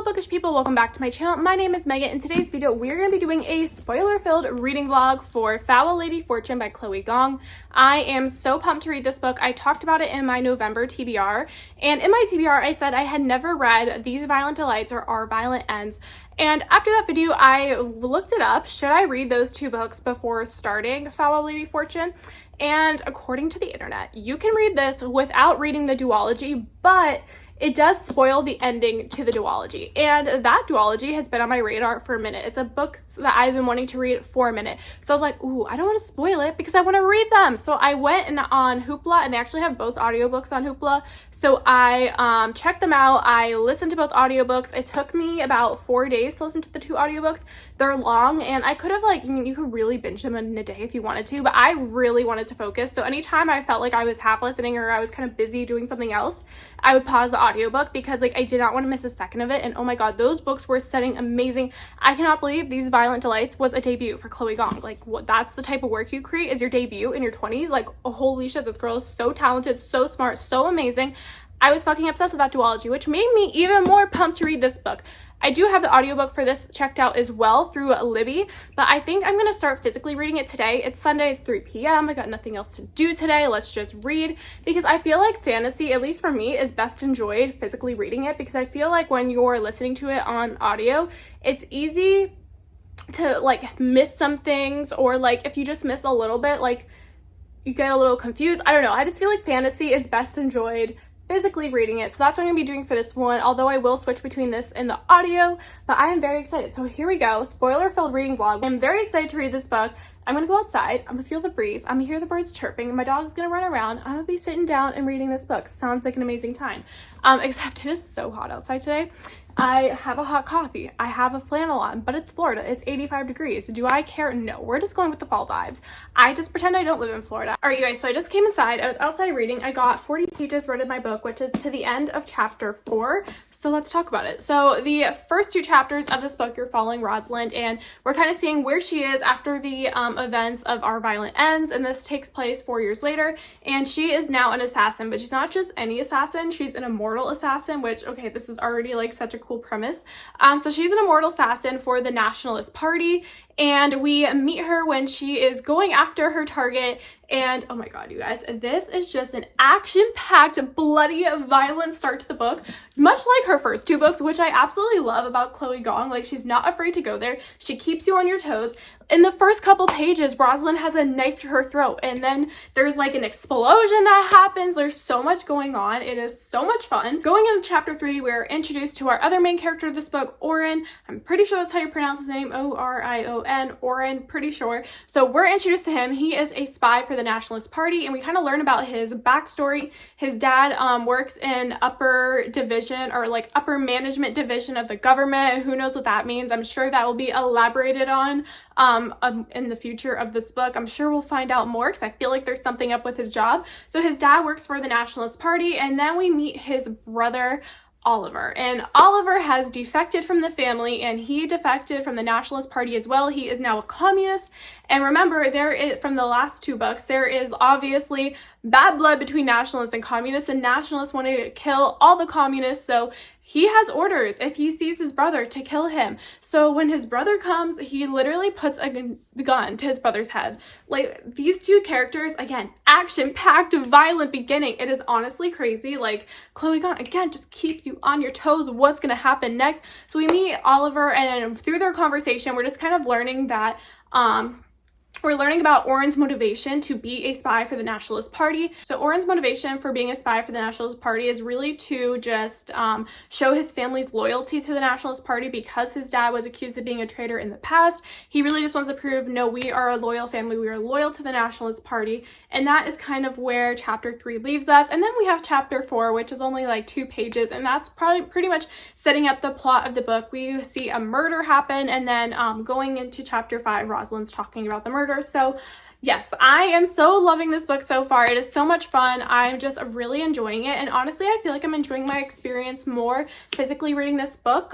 Hello bookish people, welcome back to my channel. My name is Megan. In today's video we're going to be doing a spoiler-filled reading vlog for Foul Lady Fortune by Chloe Gong. I am so pumped to read this book. I talked about it in my November TBR, and in my TBR I said I had never read These Violent Delights or Our Violent Ends, and after that video I looked it up. Should I read those two books before starting Foul Lady Fortune? And according to the internet, you can read this without reading the duology, but it does spoil the ending to the duology, and that duology has been on my radar for a minute. It's a book that I've been wanting to read for a minute, so I was like, ooh, I don't want to spoil it because I want to read them. So I went on Hoopla, and they actually have both audiobooks on Hoopla, so I checked them out. I listened to both audiobooks. It took me about 4 days to listen to the two audiobooks. They're long, and I could have, like, you could really binge them in a day if you wanted to, but I really wanted to focus. So anytime I felt like I was half listening or I was kind of busy doing something else, I would pause the audiobook because, like, I did not want to miss a second of it. And oh my god, those books were setting amazing. I cannot believe These Violent Delights was a debut for Chloe Gong. Like, what, that's the type of work you create is your debut in your 20s. Like, oh, holy shit, this girl is so talented, so smart, so amazing. I was fucking obsessed with that duology, which made me even more pumped to read this book. I do have the audiobook for this checked out as well through Libby, but I think I'm going to start physically reading it today. It's Sunday, it's 3 p.m. I got nothing else to do today. Let's just read, because I feel like fantasy, at least for me, is best enjoyed physically reading it, because I feel like when you're listening to it on audio, it's easy to, like, miss some things, or, like, if you just miss a little bit, like, you get a little confused. I don't know. I just feel like fantasy is best enjoyed physically reading it, so that's what I'm gonna be doing for this one, although I will switch between this and the audio. But I am very excited. So here we go, spoiler-filled reading vlog. I'm very excited to read this book. I'm gonna go outside, I'm gonna feel the breeze, I'm gonna hear the birds chirping, and my dog's gonna run around. I'm gonna be sitting down and reading this book. Sounds like an amazing time. Except it is so hot outside today. I have a hot coffee, I have a flannel on, but it's Florida, it's 85 degrees. Do I care? No, we're just going with the fall vibes. I just pretend I don't live in Florida. All right, you guys, so I just came inside, I was outside reading, I got 40 pages read in my book, which is to the end of chapter 4, so let's talk about it. So the first two chapters of this book, you're following Rosalind, and we're kind of seeing where she is after the events of Our Violent Ends, and this takes place 4 years later, and she is now an assassin, but she's not just any assassin, she's an immortal assassin, which, okay, this is already like such a cool premise. So she's an immortal assassin for the Nationalist Party, and we meet her when she is going after her target. And oh my god, you guys, this is just an action-packed, bloody, violent start to the book, much like her first two books, which I absolutely love about Chloe Gong. Like, she's not afraid to go there. She keeps you on your toes. In the first couple pages, Rosalind has a knife to her throat, and then there's like an explosion that happens. There's so much going on. It is so much fun. Going into chapter 3, we're introduced to our other main character of this book, Oren. I'm pretty sure that's how you pronounce his name, O-R-I-O-N, Oren, pretty sure. So we're introduced to him. He is a spy for the Nationalist Party, and we kind of learn about his backstory. His dad works in upper division, or like upper management division of the government. Who knows what that means? I'm sure that will be elaborated on in the future of this book. I'm sure we'll find out more, because I feel like there's something up with his job. So his dad works for the Nationalist Party, and then we meet his brother, Oliver, and Oliver has defected from the family, and he defected from the Nationalist Party as well. He is now a communist, and remember, from the last two books, there is obviously bad blood between nationalists and communists. The nationalists want to kill all the communists, so he has orders if he sees his brother to kill him. So when his brother comes, he literally puts a gun to his brother's head. Like, these two characters, again, action-packed, violent beginning. It is honestly crazy. Like, Chloe Gong, again, just keeps you on your toes. What's gonna happen next? So we meet Oliver, and through their conversation, we're just kind of learning that we're learning about Oren's motivation to be a spy for the Nationalist Party. So Oren's motivation for being a spy for the Nationalist Party is really to just show his family's loyalty to the Nationalist Party, because his dad was accused of being a traitor in the past. He really just wants to prove, no, we are a loyal family, we are loyal to the Nationalist Party. And that is kind of where chapter 3 leaves us. And then we have chapter 4, which is only like 2 pages, and that's probably pretty much setting up the plot of the book. We see a murder happen, and then going into chapter 5, Rosalind's talking about the murder. So Yes, I am so loving this book so far. It is so much fun. I'm just really enjoying it. And honestly, I feel like I'm enjoying my experience more physically reading this book,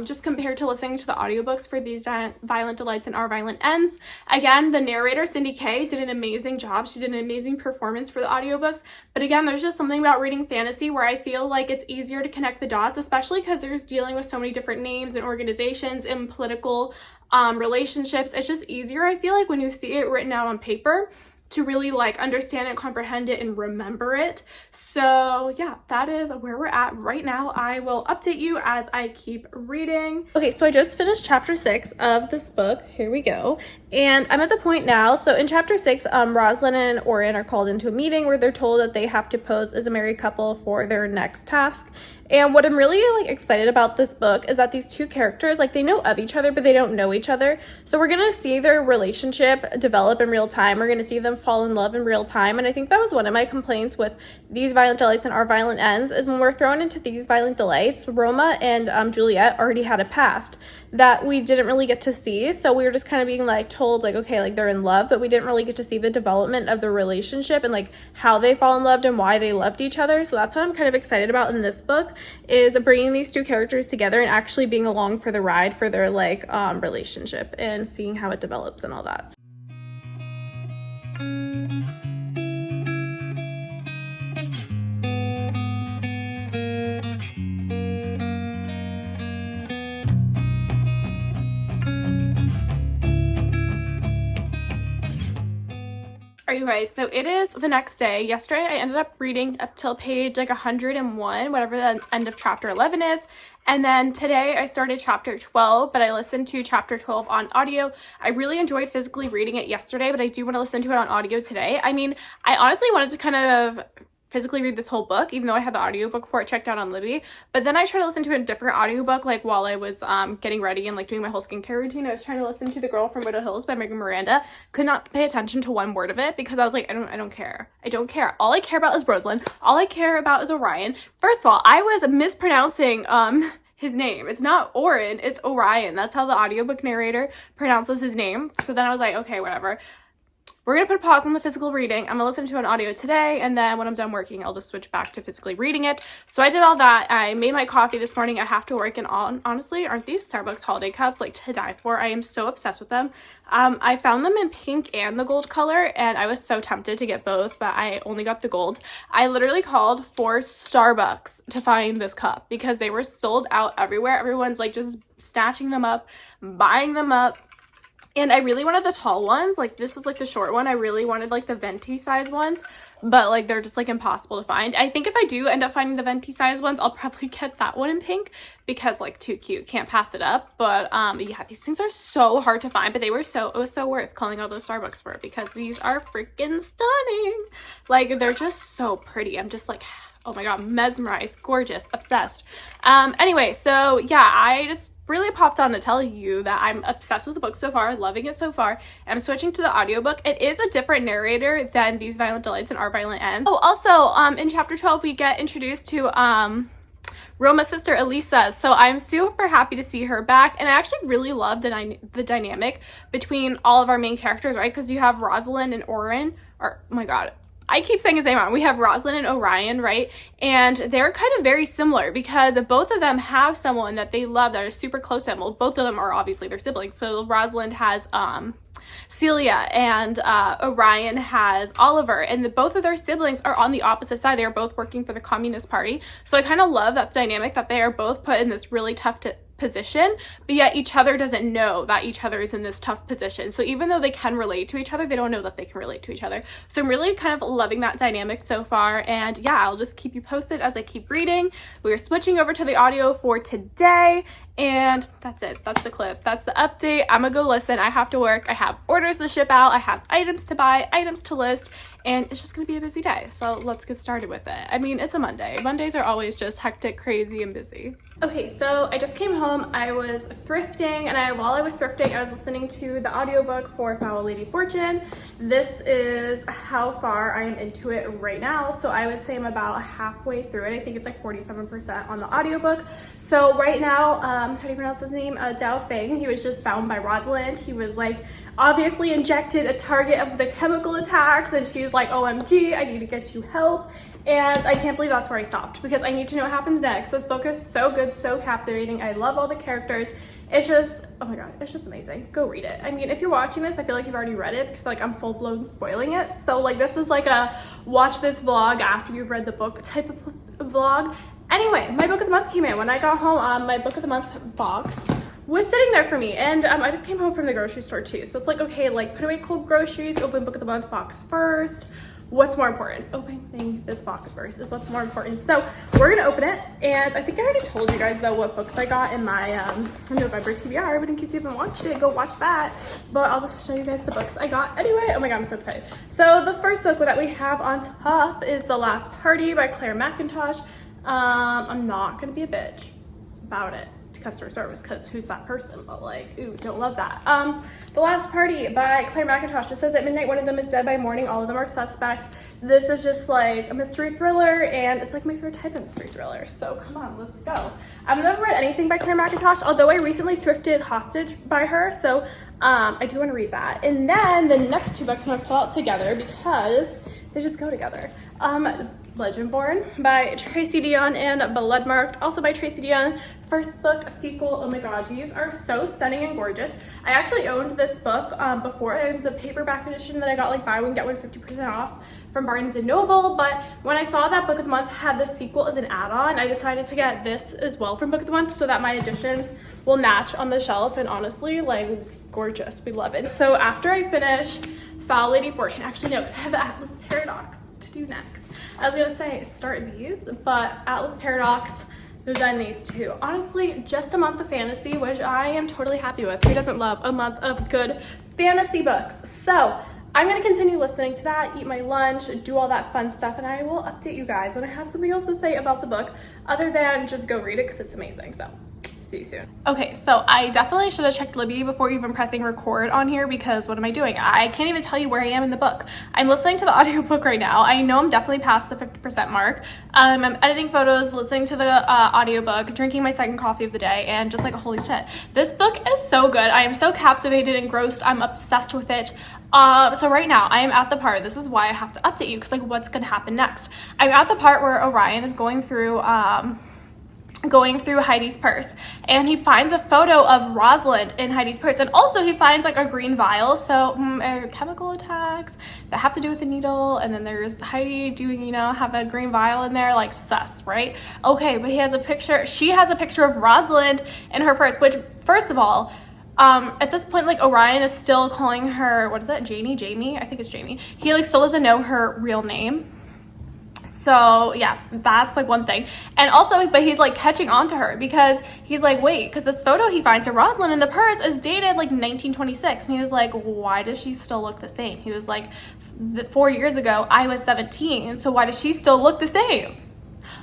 just compared to listening to the audiobooks for These Violent Delights and Our Violent Ends. Again, the narrator, Cindy Kay, did an amazing job. She did an amazing performance for the audiobooks. But again, there's just something about reading fantasy where I feel like it's easier to connect the dots, especially because there's dealing with so many different names and organizations and political relationships. It's just easier, I feel like, when you see it written out on paper to really like understand it, comprehend it, and remember it. So yeah, that is where we're at right now. I will update you as I keep reading. Okay, so I just finished chapter 6 of this book. Here we go. And I'm at the point now. So in chapter 6, Rosalind and Orin are called into a meeting where they're told that they have to pose as a married couple for their next task. And what I'm really like excited about this book is that these two characters, like, they know of each other, but they don't know each other. So we're gonna see their relationship develop in real time. We're gonna see them fall in love in real time. And I think that was one of my complaints with These Violent Delights and Our Violent Ends, is when we're thrown into These Violent Delights, Roma and Juliet already had a past that we didn't really get to see. So we were just kind of being like told like, okay, like they're in love, but we didn't really get to see the development of the relationship and like how they fall in love and why they loved each other. So that's what I'm kind of excited about in this book, is bringing these two characters together and actually being along for the ride for their like relationship and seeing how it develops and all that. Are you guys, so it is the next day. Yesterday I ended up reading up till page like 101, whatever the end of chapter 11 is. And then today I started chapter 12, but I listened to chapter 12 on audio. I really enjoyed physically reading it yesterday, but I do want to listen to it on audio today. I mean, I honestly wanted to kind of physically read this whole book, even though I had the audiobook for it checked out on Libby. But then I tried to listen to a different audiobook, like while I was getting ready and like doing my whole skincare routine. I was trying to listen to The Girl from Widow Hills by Megan Miranda. Could not pay attention to one word of it because I was like, I don't care. I don't care. All I care about is Rosalind. All I care about is Orion. First of all, I was mispronouncing his name. It's not Orin, it's Orion. That's how the audiobook narrator pronounces his name. So then I was like, okay, whatever. We're going to put a pause on the physical reading. I'm going to listen to an audio today, and then when I'm done working, I'll just switch back to physically reading it. So I did all that. I made my coffee this morning. I have to work, and honestly, aren't these Starbucks holiday cups like to die for? I am so obsessed with them. I found them in pink and the gold color, and I was so tempted to get both, but I only got the gold. I literally called for Starbucks to find this cup because they were sold out everywhere. Everyone's like just snatching them up, buying them up. And I really wanted the tall ones. Like, this is like the short one. I really wanted like the venti size ones, but like they're just like impossible to find. I think if I do end up finding the venti size ones, I'll probably get that one in pink because like too cute, can't pass it up. But yeah, these things are so hard to find, but it was so worth calling all those Starbucks for it because these are freaking stunning. Like, they're just so pretty. I'm just like, oh my god, mesmerized, gorgeous, obsessed. Anyway, so yeah, I just really popped on to tell you that I'm obsessed with the book so far, loving it so far. I'm switching to the audiobook. It is a different narrator than These Violent Delights and Our Violent Ends. Oh, also, in chapter 12, we get introduced to Roma's sister, Elisa. So I'm super happy to see her back. And I actually really love the dynamic between all of our main characters, right? Because you have Rosalind and Orin, or, oh my god, I keep saying his name wrong. We have Rosalind and Orion, right? And they're kind of very similar because both of them have someone that they love that is super close to them. Well, both of them are obviously their siblings. So Rosalind has Celia and Orion has Oliver, and both of their siblings are on the opposite side. They are both working for the Communist Party. So I kind of love that dynamic that they are both put in this really tough position, but yet each other doesn't know that each other is in this tough position. So even though they can relate to each other, they don't know that they can relate to each other. So I'm really kind of loving that dynamic so far. And yeah, I'll just keep you posted as I keep reading. We are switching over to the audio for today. And that's it. That's the clip. That's the update. I'm gonna go listen. I have to work. I have orders to ship out. I have items to buy, items to list. and it's just gonna be a busy day. So let's get started with it. I mean, it's a Monday. Mondays are always just hectic, crazy, and busy. Okay, so I just came home. I was thrifting, and while I was thrifting, I was listening to the audiobook for Foul Lady Fortune. This is how far I am into it right now. So I would say I'm about halfway through it. I think it's like 47% on the audiobook. So right now, how do you pronounce his name? Dao Feng. He was just found by Rosalind. He was like obviously injected a target of the chemical attacks, and she's like, OMG, I need to get you help. And I can't believe that's where I stopped, because I need to know what happens next. This book is so good, so captivating. I love all the characters. It's just, oh my god, it's just amazing. Go read it. I mean, if you're watching this, I feel like you've already read it, because like I'm full-blown spoiling it. So like this is like a watch this vlog after you've read the book type of vlog. Anyway, my book of the month came in. When I got home, my book of the month box was sitting there for me, and I just came home from the grocery store too. So it's like, okay, like put away cold groceries, open book of the month box first. What's more important? Opening this box first is what's more important. So we're gonna open it, and I think I already told you guys though what books I got in my November TBR, but in case you haven't watched it, go watch that. But I'll just show you guys the books I got anyway. Oh my god, I'm so excited. So the first book that we have on top is The Last Party by Claire McIntosh. I'm not gonna be a bitch about it to customer service, because who's that person? But like, ooh, don't love that. The Last Party by Claire McIntosh. It says at midnight one of them is dead, by morning all of them are suspects. This is just like a mystery thriller, and it's like my favorite type of mystery thriller. So come on, let's go. I've never read anything by Claire McIntosh, although I recently thrifted Hostage by her, so I do want to read that. And then the next two books I'm gonna pull out together because they just go together. Legendborn by Tracy Deonn and Bloodmarked, also by Tracy Deonn. First book, sequel. Oh my god, these are so stunning and gorgeous. I actually owned this book before. I owned the paperback edition that I got like buy one get one 50% off from Barnes & Noble, but when I saw that Book of the Month had the sequel as an add-on, I decided to get this as well from Book of the Month so that my editions will match on the shelf, and honestly, like, gorgeous. We love it. So after I finish Foul Lady Fortune, actually no, because I have the Atlas Paradox to do next. I was gonna say start these, but Atlas Paradox, then these two. Honestly, just a month of fantasy, which I am totally happy with. Who doesn't love a month of good fantasy books? So I'm gonna continue listening to that, eat my lunch, do all that fun stuff, and I will update you guys when I have something else to say about the book, other than just go read it because it's amazing. So see you soon. Okay, so I definitely should have checked Libby before even pressing record on here, because what am I doing? I can't even tell you where I am in the book. I'm listening to the audiobook right now. I know I'm definitely past the 50% mark. I'm editing photos, listening to the audiobook, drinking my second coffee of the day, and just like, holy shit. This book is so good. I am so captivated, engrossed. I'm obsessed with it. So right now I am at the part, this is why I have to update you, because like what's gonna happen next? I'm at the part where Orion is going through Heidi's purse, and he finds a photo of Rosalind in Heidi's purse, and also he finds like a green vial, so chemical attacks that have to do with the needle, and then there's Heidi doing, you know, have a green vial in there, like sus, right? Okay, but he has a picture, she has a picture of Rosalind in her purse, which first of all, at this point, like Orion is still calling her, what is that, Jamie? I think it's Jamie. He like still doesn't know her real name. So yeah, that's like one thing. And also, but he's like catching on to her, because he's like, wait, because this photo he finds of Rosalind in the purse is dated like 1926. And he was like, why does she still look the same? He was like, 4 years ago, I was 17. So why does she still look the same?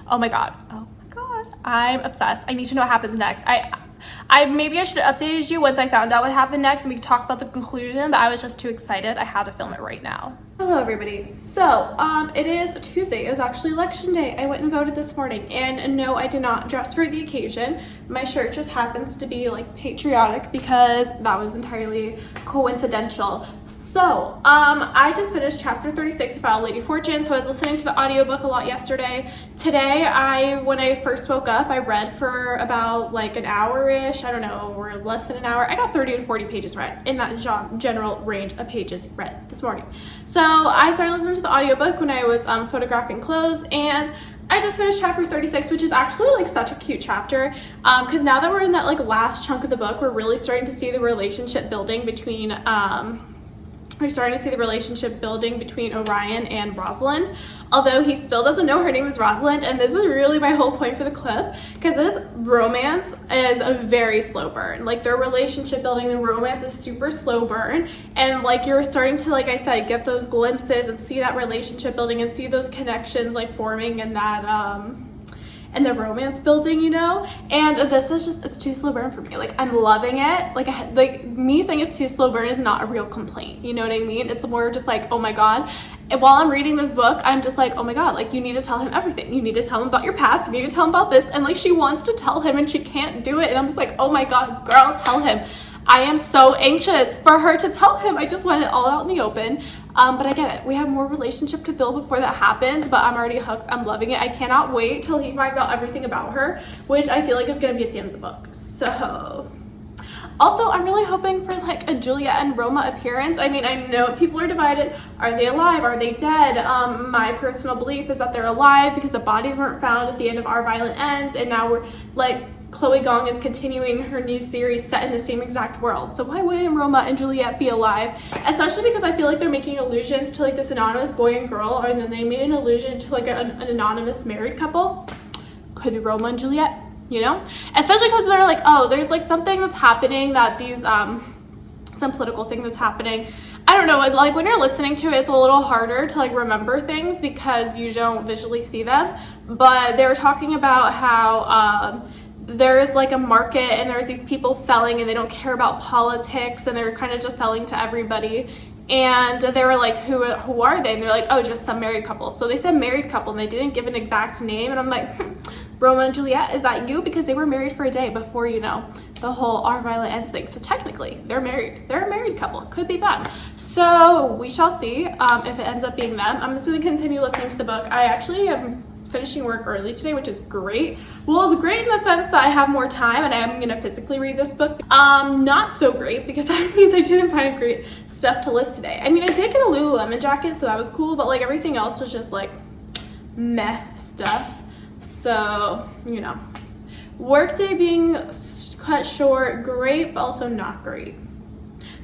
Oh my God. Oh my God. I'm obsessed. I need to know what happens next. Maybe I should have updated you once I found out what happened next, and we could talk about the conclusion, but I was just too excited. I had to film it right now. Hello everybody. So it is Tuesday. It was actually election day. I went and voted this morning, and no, I did not dress for the occasion. My shirt just happens to be like patriotic, because that was entirely coincidental. So, I just finished chapter 36 of Foul Lady Fortune, so I was listening to the audiobook a lot yesterday. Today, when I first woke up, I read for about like an hour-ish, I don't know, or less than an hour. I got 30 to 40 pages read, in that general range of pages read this morning. So, I started listening to the audiobook when I was photographing clothes, and I just finished chapter 36, which is actually like such a cute chapter, because now that we're in that like last chunk of the book, we're really starting to see the relationship building between we're starting to see the relationship building between Orion and Rosalind, although he still doesn't know her name is Rosalind. And this is really my whole point for the clip, because this romance is a very slow burn. Like, their relationship building, the romance is super slow burn, and like you're starting to, like I said, get those glimpses and see that relationship building and see those connections like forming in that and the romance building, you know. And this is just, it's too slow burn for me. Like, I'm loving it. Like me saying it's too slow burn is not a real complaint, you know what I mean? It's more just like, oh my god. And while I'm reading this book, I'm just like, oh my god, like, you need to tell him everything. You need to tell him about your past. You need to tell him about this. And like, she wants to tell him and she can't do it. And I'm just like, oh my god, girl, tell him. I am so anxious for her to tell him. I just want it all out in the open. But I get it. We have more relationship to build before that happens, but I'm already hooked. I'm loving it. I cannot wait till he finds out everything about her, which I feel like is going to be at the end of the book. So, also, I'm really hoping for like a Juliet and Roma appearance. I mean, I know people are divided. Are they alive? Are they dead? My personal belief is that they're alive because the bodies weren't found at the end of Our Violent Ends, and now we're like, Chloe Gong is continuing her new series set in the same exact world. So why wouldn't Roma and Juliet be alive? Especially because I feel like they're making allusions to like this anonymous boy and girl, and then they made an allusion to like an anonymous married couple. Could be Roma and Juliet, you know? Especially because they're like, oh, there's like something that's happening that these, some political thing that's happening. I don't know, like when you're listening to it, it's a little harder to like remember things because you don't visually see them. But they were talking about how, there's like a market and there's these people selling and they don't care about politics and they're kind of just selling to everybody. And they were like, who are they? And they're like, oh, just some married couple. So they said married couple and they didn't give an exact name. And I'm like, Roma and Juliet, is that you? Because they were married for a day before, you know, the whole Our Violent Ends thing. So technically they're married. They're a married couple. Could be them. So we shall see if it ends up being them. I'm just going to continue listening to the book. I actually am finishing work early today, which is great. Well, it's great in the sense that I have more time and I am going to physically read this book. Not so great because that means I didn't find great stuff to list today. I mean, I did get a Lululemon jacket, so that was cool, but like everything else was just like meh stuff. So, you know, workday being cut short, great, but also not great.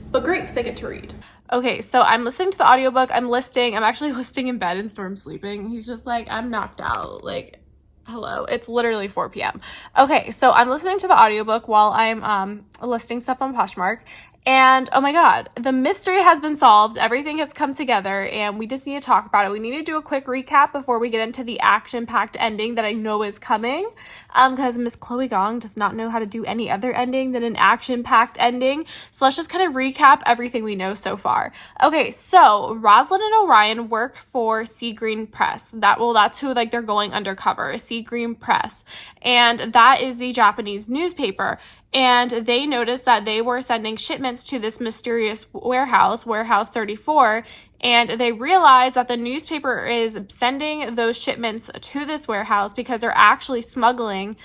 But great because I get to read. Okay, so I'm listening to the audiobook. I'm actually listing in bed and Storm's sleeping. He's just like, I'm knocked out. Like, hello. It's literally 4 p.m. Okay, so I'm listening to the audiobook while I'm listing stuff on Poshmark. And oh my god, the mystery has been solved. Everything has come together and we just need to talk about it. We need to do a quick recap before we get into the action-packed ending that I know is coming. Because Miss Chloe Gong does not know how to do any other ending than an action-packed ending. So let's just kind of recap everything we know so far. Okay, so Rosalind and Orion work for Sea Green Press. That's who like they're going undercover, Sea Green Press. And that is the Japanese newspaper. And they noticed that they were sending shipments to this mysterious warehouse, Warehouse 34, and they realized that the newspaper is sending those shipments to this warehouse because they're actually smuggling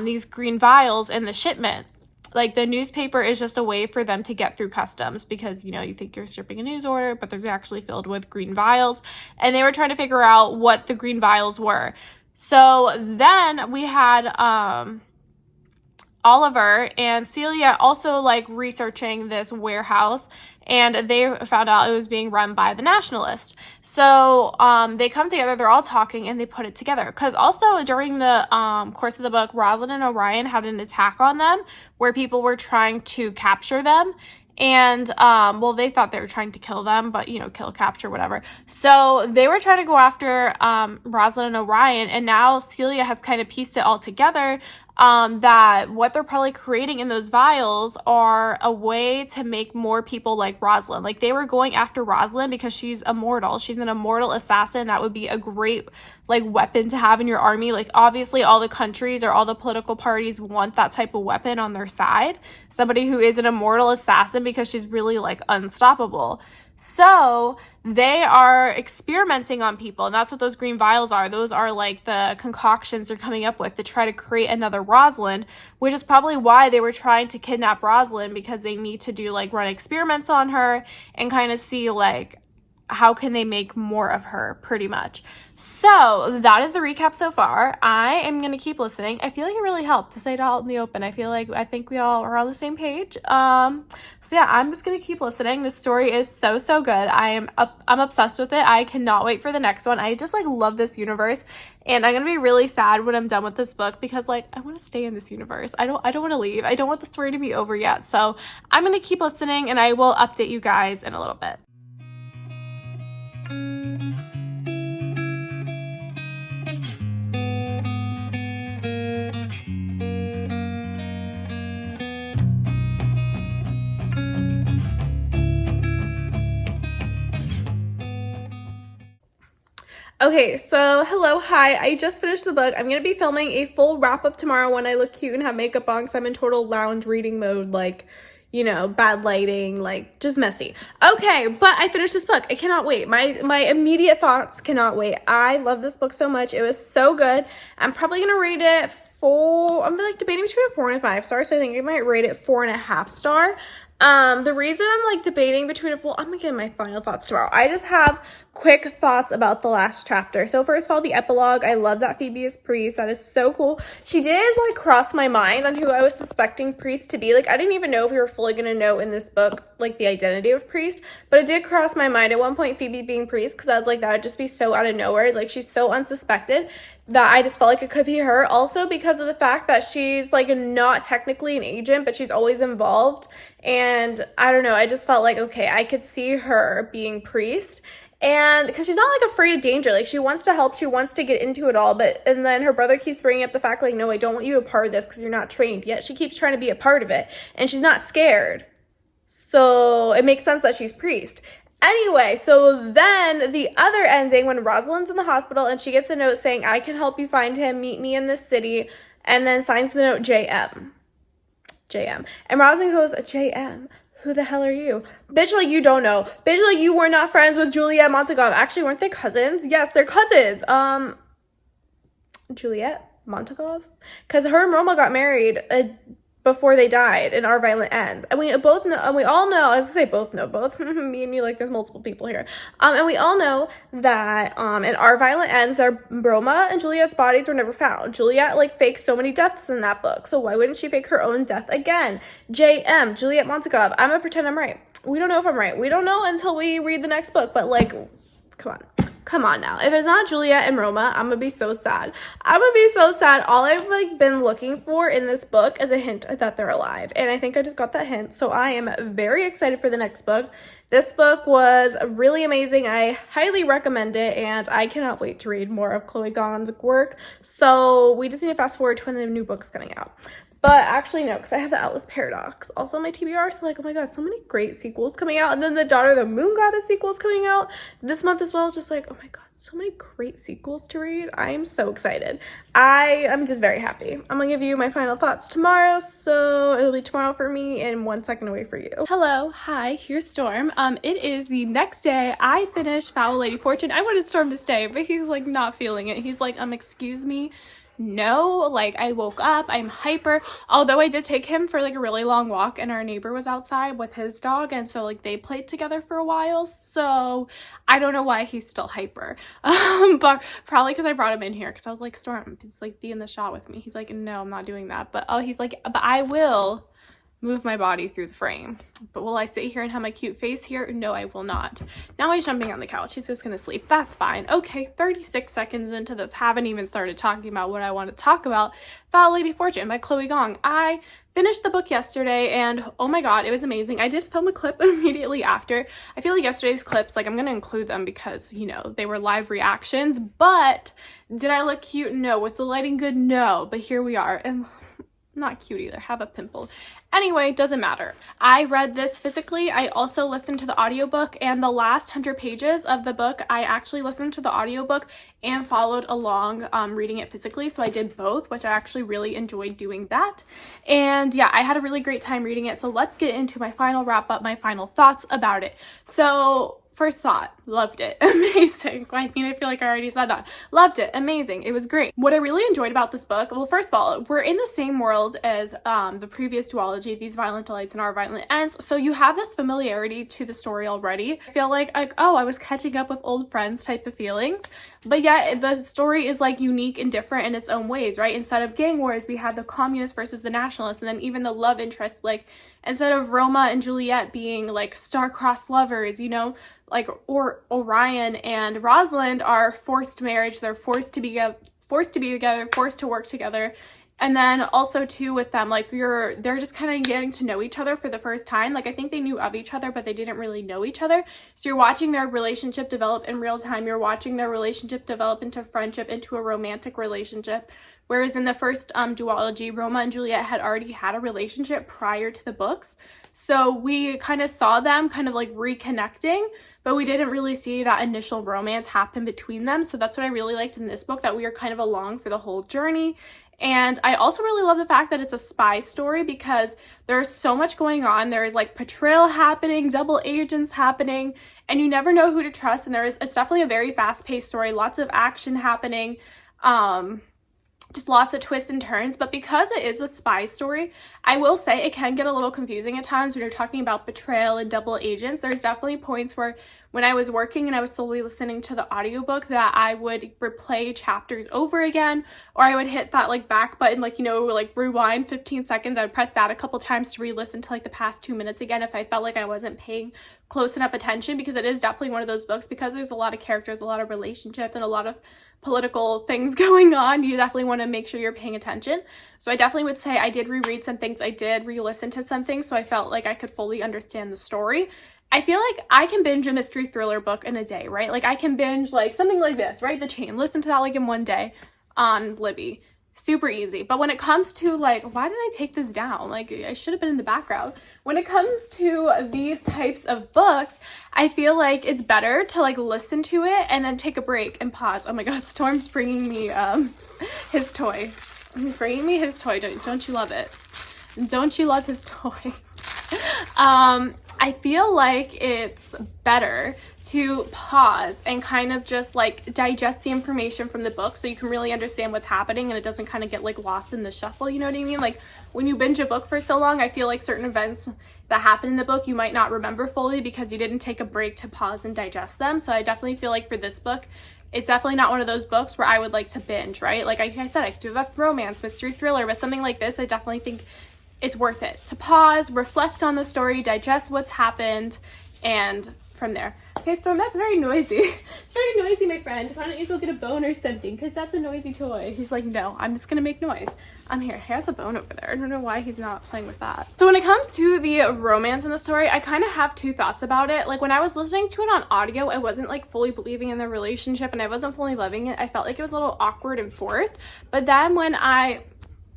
these green vials in the shipment. Like, the newspaper is just a way for them to get through customs because, you know, you think you're shipping a news order, but there's actually filled with green vials. And they were trying to figure out what the green vials were. So then we had Oliver and Celia also like researching this warehouse, and they found out it was being run by the Nationalist. So they come together, they're all talking, and they put it together. Because also during the course of the book, Rosalind and Orion had an attack on them where people were trying to capture them. And, well, they thought they were trying to kill them, but, you know, kill, capture, whatever. So they were trying to go after Rosalind and Orion, and now Celia has kind of pieced it all together, that what they're probably creating in those vials are a way to make more people like Rosalind. Like, they were going after Rosalind because she's immortal. She's an immortal assassin. That would be a great, like, weapon to have in your army. Like, obviously, all the countries or all the political parties want that type of weapon on their side. Somebody who is an immortal assassin because she's really, like, unstoppable. So they are experimenting on people, and that's what those green vials are. Those are like the concoctions they're coming up with to try to create another Rosalind, which is probably why they were trying to kidnap Rosalind, because they need to do like run experiments on her and kind of see like how can they make more of her, pretty much. So that is the recap so far. I am going to keep listening. I feel like it really helped to say it out in the open. I think we all are on the same page. So yeah, I'm just going to keep listening. This story is so good. I'm obsessed with it. I cannot wait for the next one. I just like love this universe. And I'm going to be really sad when I'm done with this book because like I want to stay in this universe. I don't want to leave. I don't want the story to be over yet. So I'm going to keep listening and I will update you guys in a little bit. Okay, so hello, hi, I just finished the book. I'm going to be filming a full wrap-up tomorrow when I look cute and have makeup on because I'm in total lounge reading mode, like, you know, bad lighting, like, just messy. Okay, but I finished this book. I cannot wait. My immediate thoughts cannot wait. I love this book so much. It was so good. I'm probably going to rate it I'm like debating between a 4 and a 5 star, so I think I might rate it 4.5 star. The reason I'm like debating between I'm gonna get my final thoughts tomorrow. I just have quick thoughts about the last chapter. So first of all, the epilogue. I love that Phoebe is Priest. That is so cool. She did like cross my mind on who I was suspecting Priest to be. Like I didn't even know if we were fully gonna know in this book like the identity of Priest, but it did cross my mind at one point, Phoebe being Priest, because I was like, that would just be so out of nowhere. Like she's so unsuspected that I just felt like it could be her. Also because of the fact that she's like not technically an agent, but she's always involved. And I don't know, I just felt like, okay, I could see her being Priest. And because she's not like afraid of danger, like she wants to help, she wants to get into it all, and then her brother keeps bringing up the fact like, no, I don't want you a part of this because you're not trained, yet she keeps trying to be a part of it and she's not scared. So it makes sense that she's Priest. Anyway, so then the other ending when Rosalind's in the hospital and she gets a note saying, I can help you find him, meet me in this city, and then signs the note JM. And Rosalind goes, JM? Who the hell are you? Bitch, like you don't know. Bitch, like you were not friends with Juliet Montagov. Actually, weren't they cousins? Yes, they're cousins. Juliet Montagov? Because her and Roma got married before they died in Our Violent Ends. And we both know, and we all know, I was gonna say both know, both, me and you, like there's multiple people here. And we all know that in Our Violent Ends, Roma and Juliet's bodies were never found. Juliet like faked so many deaths in that book, so why wouldn't she fake her own death again? JM, Juliet Montagov, I'm gonna pretend I'm right. We don't know if I'm right. We don't know until we read the next book, but like, come on now. If it's not Juliet and Roma, I'm gonna be so sad. All I've like been looking for in this book is a hint that they're alive, and I think I just got that hint, so I am very excited for the next book. This book was really amazing. I highly recommend it, and I cannot wait to read more of Chloe Gong's work. So we just need to fast forward to when the new book's coming out. But actually, no, because I have the Atlas Paradox also on my TBR. So like, oh my god, so many great sequels coming out. And then the Daughter of the Moon Goddess sequels coming out this month as well. Just like, oh my god, so many great sequels to read. I am so excited. I am just very happy. I'm going to give you my final thoughts tomorrow. So it'll be tomorrow for me and 1 second away for you. Hello, hi, here's Storm. It is the next day. I finished Foul Lady Fortune. I wanted Storm to stay, but he's like not feeling it. He's like, excuse me. No, like I woke up, I'm hyper, although I did take him for like a really long walk and our neighbor was outside with his dog, and so like they played together for a while, so I don't know why he's still hyper, but probably because I brought him in here because I was like, Storm, just like be in the shot with me. He's like, no, I'm not doing that, but he's like, but I will move my body through the frame. But will I sit here and have my cute face here? No, I will not. Now he's jumping on the couch. He's just gonna sleep. That's fine. Okay, 36 seconds into this, haven't even started talking about what I want to talk about. Foul Lady Fortune by Chloe Gong. I finished the book yesterday and oh my god, it was amazing. I did film a clip immediately after. I feel like yesterday's clips, like I'm gonna include them because, you know, they were live reactions, but did I look cute? No. Was the lighting good? No. But here we are. And not cute either, have a pimple. Anyway, doesn't matter. I read this physically. I also listened to the audiobook, and the last 100 pages of the book, I actually listened to the audiobook and followed along reading it physically. So I did both, which I actually really enjoyed doing that. And yeah, I had a really great time reading it. So let's get into my final wrap up, my final thoughts about it. So first thought, loved it. Amazing. I mean, I feel like I already said that. Loved it. Amazing. It was great. What I really enjoyed about this book, well, first of all, we're in the same world as the previous duology, These Violent Delights and Our Violent Ends. So you have this familiarity to the story already. I feel like, oh, I was catching up with old friends type of feelings. But yet the story is like unique and different in its own ways, right? Instead of gang wars, we had the communists versus the nationalists, and then even the love interest, like instead of Roma and Juliet being like star-crossed lovers, you know, like or Orion and Rosalind are forced marriage. They're forced to be together, forced to work together. And then also too with them, like they're just kind of getting to know each other for the first time. Like I think they knew of each other, but they didn't really know each other. So you're watching their relationship develop in real time. You're watching their relationship develop into friendship, into a romantic relationship. Whereas in the first duology, Roma and Juliet had already had a relationship prior to the books. So we kind of saw them kind of like reconnecting, but we didn't really see that initial romance happen between them. So that's what I really liked in this book, that we are kind of along for the whole journey. And I also really love the fact that it's a spy story because there's so much going on. There's like betrayal happening, double agents happening, and you never know who to trust. And it's definitely a very fast-paced story, lots of action happening, just lots of twists and turns. But because it is a spy story, I will say it can get a little confusing at times when you're talking about betrayal and double agents. There's definitely points where when I was working and I was slowly listening to the audiobook that I would replay chapters over again, or I would hit that like back button, like, you know, like rewind 15 seconds. I would press that a couple times to re-listen to like the past 2 minutes again if I felt like I wasn't paying close enough attention, because it is definitely one of those books, because there's a lot of characters, a lot of relationships, and a lot of political things going on. You definitely want to make sure you're paying attention. So I definitely would say I did reread some things, I did re-listen to some things, so I felt like I could fully understand the story. I feel like I can binge a mystery thriller book in a day, right? Like I can binge like something like this, right? The Chain. Listen to that like in one day on Libby. Super easy. But when it comes to like, why did I take this down? Like I should have been in the background. When it comes to these types of books, I feel like it's better to like listen to it and then take a break and pause. Oh my God, Storm's bringing me his toy. He's bringing me his toy. Don't you love it? Don't you love his toy? I feel like it's better to pause and kind of just like digest the information from the book so you can really understand what's happening and it doesn't kind of get like lost in the shuffle, you know what I mean? Like when you binge a book for so long, I feel like certain events that happen in the book you might not remember fully because you didn't take a break to pause and digest them. So I definitely feel like for this book, it's definitely not one of those books where I would like to binge, right? Like I said, I could do that romance, mystery thriller, but something like this, I definitely think it's worth it to pause, reflect on the story, digest what's happened, and from there. Okay, Storm, that's very noisy. It's very noisy, my friend. Why don't you go get a bone or something? Because that's a noisy toy. He's like, no, I'm just going to make noise. I'm here. He has a bone over there. I don't know why he's not playing with that. So when it comes to the romance in the story, I kind of have two thoughts about it. Like when I was listening to it on audio, I wasn't like fully believing in the relationship and I wasn't fully loving it. I felt like it was a little awkward and forced. But then when I...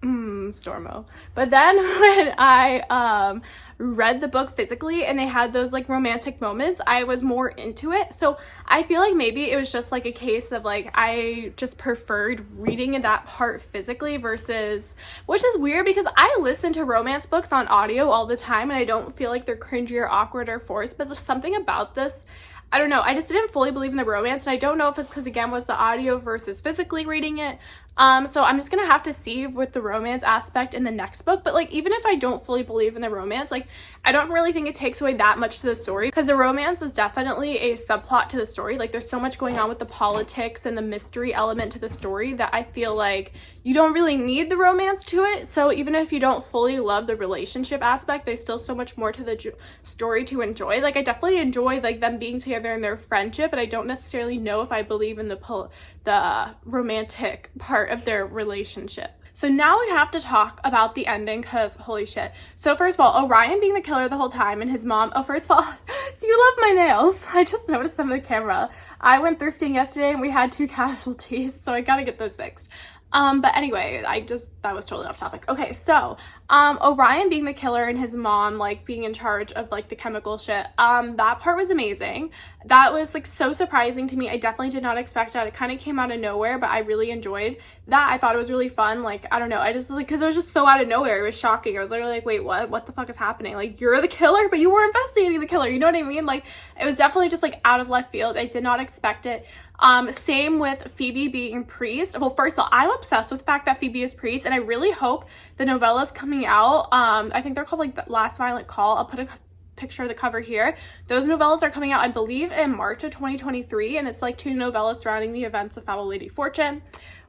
Stormo. But then when I read the book physically and they had those like romantic moments, I was more into it. So I feel like maybe it was just like a case of like I just preferred reading that part physically versus, which is weird because I listen to romance books on audio all the time and I don't feel like they're cringy or awkward or forced, but there's something about this, I don't know, I just didn't fully believe in the romance, and I don't know if it's because again was the audio versus physically reading it. So I'm just gonna have to see with the romance aspect in the next book. But like even if I don't fully believe in the romance, like I don't really think it takes away that much to the story, because the romance is definitely a subplot to the story. Like there's so much going on with the politics and the mystery element to the story that I feel like you don't really need the romance to it. So even if you don't fully love the relationship aspect, there's still so much more to the story to enjoy. Like I definitely enjoy like them being together and their friendship, but I don't necessarily know if I believe in the romantic part of their relationship. So now we have to talk about the ending, because holy shit. So first of all, Orion being the killer the whole time and his mom, first of all, do you love my nails? I just noticed them on the camera. I went thrifting yesterday and we had 2 casualties, so I gotta get those fixed. But anyway, that was totally off topic. Okay, so, Orion being the killer and his mom, like, being in charge of, like, the chemical shit, that part was amazing. That was, like, so surprising to me. I definitely did not expect that. It kind of came out of nowhere, but I really enjoyed that. I thought it was really fun. Like, I don't know, I just, like, because it was just so out of nowhere. It was shocking. I was literally like, wait, what the fuck is happening? Like, you're the killer, but you were investigating the killer, you know what I mean? Like, it was definitely just, like, out of left field. I did not expect it. Same with Phoebe being priest. Well, first of all, I'm obsessed with the fact that Phoebe is priest, and I really hope the novellas coming out, I think they're called, like, The Last Violent Call. I'll put a picture of the cover here. Those novellas are coming out, I believe, in March of 2023, and it's, like, 2 novellas surrounding the events of Foul Lady Fortune.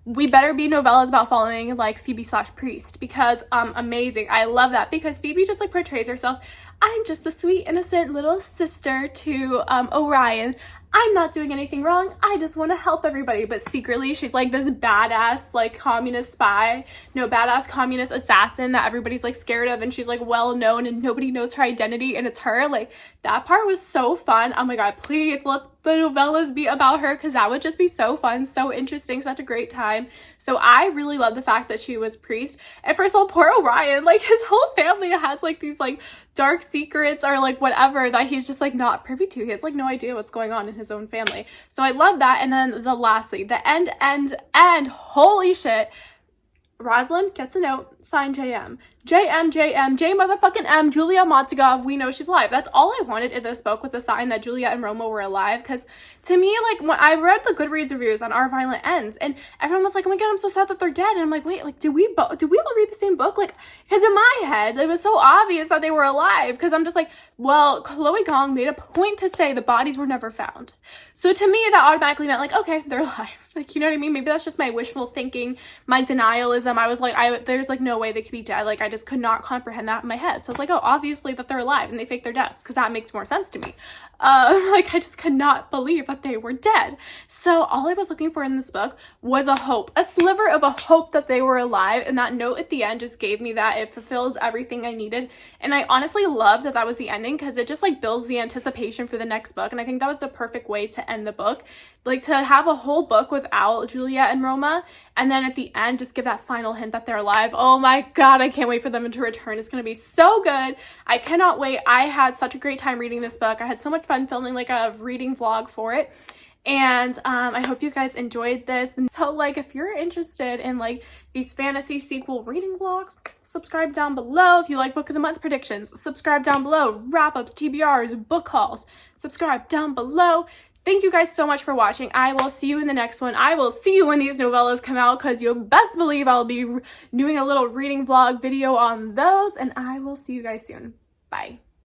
We better be novellas about following, like, Phoebe/priest, because amazing. I love that, because Phoebe just, like, portrays herself, I'm just the sweet innocent little sister to Orion. I'm not doing anything wrong, I just want to help everybody. But secretly she's like this badass, like, communist spy, no, badass communist assassin that everybody's, like, scared of, and she's, like, well known and nobody knows her identity, and it's her. Like, that part was so fun. Oh my god, please let the novellas be about her, because that would just be so fun, so interesting, such a great time. So I really love the fact that she was priest. And first of all, poor Orion, like, his whole family has, like, these, like, dark secrets or, like, whatever that he's just, like, not privy to. He has, like, no idea what's going on in his own family. So I love that. And then lastly, the end, holy shit, Rosalind gets a note signed JM. J motherfucking M, Julia Montagov, we know she's alive. That's all I wanted in this book, was a sign that Julia and Roma were alive. Because to me, like, when I read the Goodreads reviews on Our Violent Ends, and everyone was like, oh my god, I'm so sad that they're dead. And I'm like, wait, like, do we all read the same book? Like, because in my head, it was so obvious that they were alive. Because I'm just like, well, Chloe Gong made a point to say the bodies were never found. So to me, that automatically meant, like, okay, they're alive. Like, you know what I mean? Maybe that's just my wishful thinking, my denialism. I was like, there's, like, no way they could be dead. Like, I just could not comprehend that in my head. So I was like, oh, obviously that they're alive and they fake their deaths, because that makes more sense to me. Like, I just could not believe that they were dead. So all I was looking for in this book was a hope, a sliver of a hope that they were alive, and that note at the end just gave me that. It fulfilled everything I needed, and I honestly love that that was the ending, because it just, like, builds the anticipation for the next book, and I think that was the perfect way to end the book. Like, to have a whole book without Julia and Roma, and then at the end just give that final hint that they're alive. Oh my god, I can't wait for them to return. It's gonna be so good. I cannot wait. I had such a great time reading this book. I had so much fun filming, like, a reading vlog for it. And I hope you guys enjoyed this. And so, like, if you're interested in, like, these fantasy sequel reading vlogs, subscribe down below. If you like book of the month predictions, subscribe down below. Wrap-ups, TBRs, book hauls, subscribe down below. Thank you guys so much for watching. I will see you in the next one. I will see you when these novellas come out, because you'll best believe I'll be doing a little reading vlog video on those, and I will see you guys soon. Bye.